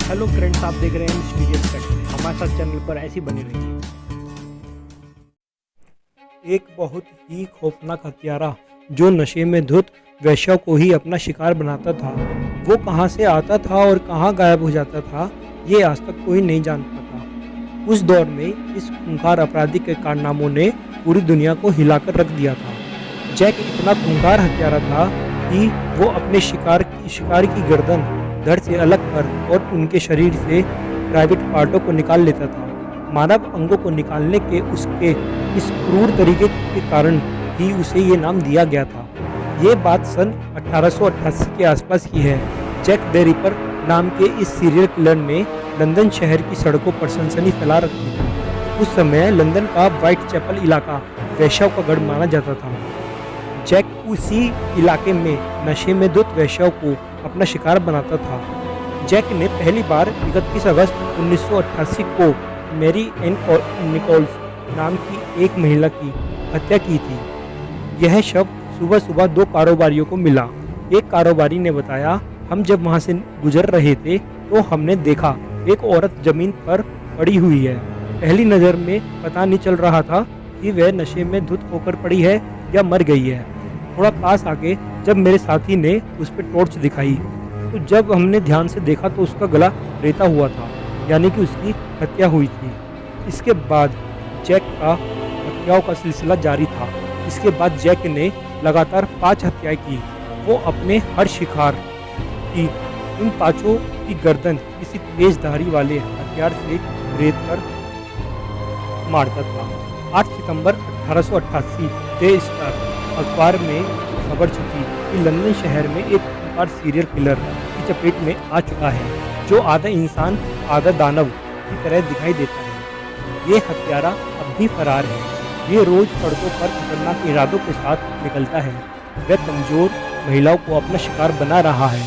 Hello friends, आप देख रहे हैं मिस्टीरियस फैक्ट। हमारे साथ चैनल पर ऐसी बनी रहिए। एक बहुत ही खौफनाक हत्यारा जो नशे में धुत वेश्याओं को ही अपना शिकार बनाता था, वो कहां से आता था और कहां गायब हो जाता था, ये आज तक कोई नहीं जानता था। उस दौर में इस खूंखार अपराधी के कारनामों ने पूरी दुनिया को हिलाकर रख दिया था। जैक इतना खूंखार हत्यारा था कि वो अपने शिकार की गर्दन धड़ से अलग कर और उनके शरीर से प्राइवेट पार्टों को निकाल लेता था। मानव अंगों को निकालने के उसके इस क्रूर तरीके के कारण ही उसे ये नाम दिया गया था। ये बात सन 1888 के आसपास की है। जैक द रिपर नाम के इस सीरियल किलर ने लंदन शहर की सड़कों पर सनसनी फैला रखी थी। उस समय लंदन का व्हाइट चैपल इलाका वेश्याओं का गढ़ माना जाता था। जैक उसी इलाके में नशे में धुत वेश्याओं को अपना शिकार बनाता था। जैक ने पहली बार 31 अगस्त 1988 को मैरी एन निकोल्स नाम की एक महिला की हत्या की थी। यह शव सुबह सुबह दो कारोबारियों को मिला। एक कारोबारी ने बताया, हम जब वहां से गुजर रहे थे तो हमने देखा एक औरत जमीन पर पड़ी हुई है। पहली नज़र में पता नहीं चल रहा था कि वह नशे में धुत होकर पड़ी है या मर गई है। थोड़ा पास आके जब मेरे साथी ने उस पर टॉर्च दिखाई तो जब हमने ध्यान से देखा तो उसका गला रेता हुआ था, यानी कि उसकी हत्या हुई थी। इसके बाद जैक का हत्याओं का सिलसिला जारी था। इसके बाद जैक ने लगातार 5 हत्याएं की। वो अपने हर शिकार की इन 5 की गर्दन किसी तेज धारी वाले हथियार से रेत कर मारता था। 8 सितंबर 1888 डे स्टार अखबार में खबर छपी कि लंदन शहर में एक खूंखार सीरियल किलर की चपेट में आ चुका है, जो आधा इंसान आधा दानव की तरह दिखाई देता है। ये हत्यारा अब भी फरार है। ये रोज सड़कों पर खतरनाक इरादों के साथ निकलता है। वह कमजोर महिलाओं को अपना शिकार बना रहा है।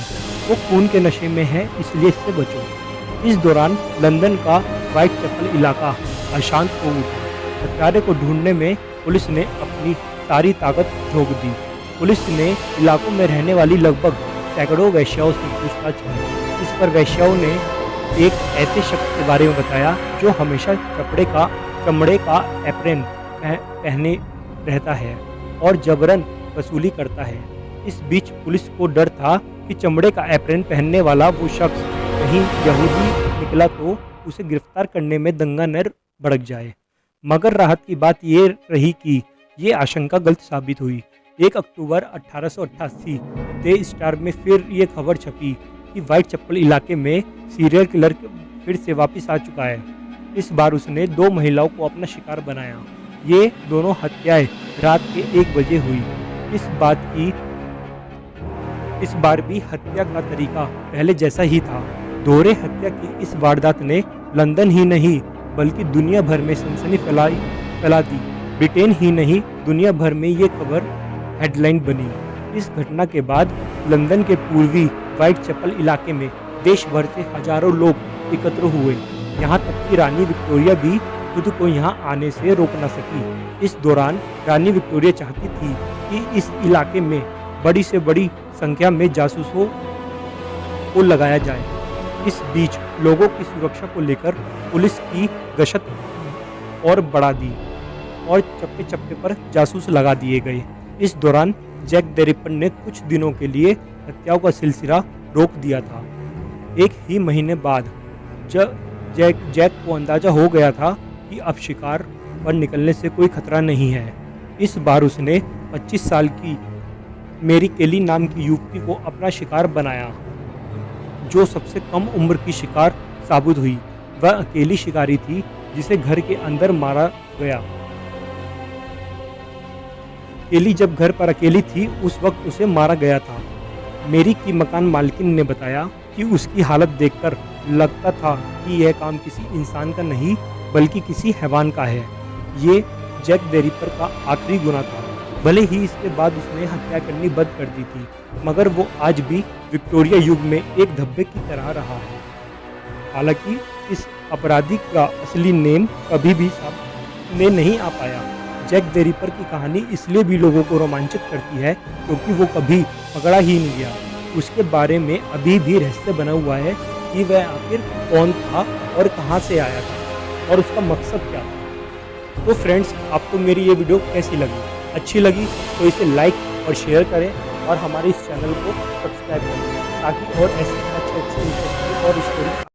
वो खून के नशे में है, इसलिए इससे बचो। इस दौरान लंदन का व्हाइट चैपल इलाका अशांत हो उठा। हत्यारे को ढूंढने में पुलिस ने अपनी सारी ताकत झोंक दी। पुलिस ने इलाकों में रहने वाली लगभग सैकड़ों वेश्याओं से पूछताछ की। इस पर वेश्याओं ने एक ऐसे शख्स के बारे में बताया जो हमेशा चमड़े का एप्रन पहने रहता है और जबरन वसूली करता है। इस बीच पुलिस को डर था कि चमड़े का एप्रन पहनने वाला वो शख्स कहीं यहूदी निकला तो उसे गिरफ्तार करने में दंगा न भड़क जाए। मगर राहत की बात ये रही कि ये आशंका गलत साबित हुई। 1 अक्टूबर 1888 डे स्टार में फिर ये खबर छपी कि व्हाइट चैपल इलाके में सीरियल किलर फिर से वापस आ चुका है। इस बार उसने 2 महिलाओं को अपना शिकार बनाया। ये दोनों हत्याएं रात के 1 बजे हुई। इस बार भी हत्या का तरीका पहले जैसा ही था। दोहरे हत्या की इस वारदात ने लंदन ही नहीं बल्कि दुनिया भर में सनसनी फैला दी। ब्रिटेन ही नहीं, दुनिया भर में ये खबर हेडलाइन बनी। इस घटना के बाद लंदन के पूर्वी व्हाइट चैपल इलाके में देश भर से हजारों लोग एकत्र हुए। यहाँ तक कि रानी विक्टोरिया भी खुद को यहाँ आने से रोक न सकी। इस दौरान रानी विक्टोरिया चाहती थी कि इस इलाके में बड़ी से बड़ी संख्या में जासूसों को लगाया जाए। इस बीच लोगों की सुरक्षा को लेकर पुलिस की गश्त और बढ़ा दी और चप्पे चप्पे पर जासूस लगा दिए गए। इस दौरान जैक द रिपर ने कुछ दिनों के लिए हत्याओं का सिलसिला रोक दिया था। 1 ही महीने बाद जैक को अंदाजा हो गया था कि अब शिकार पर निकलने से कोई खतरा नहीं है। इस बार उसने 25 साल की मेरी केली नाम की युवती को अपना शिकार बनाया, जो सबसे कम उम्र की शिकार साबित हुई। वह अकेली शिकारी थी जिसे घर के अंदर मारा गया। केली जब घर पर अकेली थी उस वक्त उसे मारा गया था। मेरी की मकान मालकिन ने बताया कि उसकी हालत देखकर लगता था कि यह काम किसी इंसान का नहीं बल्कि किसी हैवान का है। ये जैक द रिपर का आखिरी गुनाह था। भले ही इसके बाद उसने हत्या करनी बंद कर दी थी, मगर वो आज भी विक्टोरिया युग में एक धब्बे की तरह रहा है। हालांकि इस अपराधी का असली नेम कभी भी सामने नहीं आ पाया। जैक द रिपर की कहानी इसलिए भी लोगों को रोमांचित करती है क्योंकि वो कभी पकड़ा ही नहीं गया। उसके बारे में अभी भी रहस्य बना हुआ है कि वह आखिर कौन था और कहाँ से आया था और उसका मकसद क्या था। तो फ्रेंड्स, आपको मेरी ये वीडियो कैसी लगी? अच्छी लगी तो इसे लाइक और शेयर करें और हमारे इस चैनल को सब्सक्राइब करें ताकि और ऐसी अच्छी इंटरेस्टिंग और स्टोरी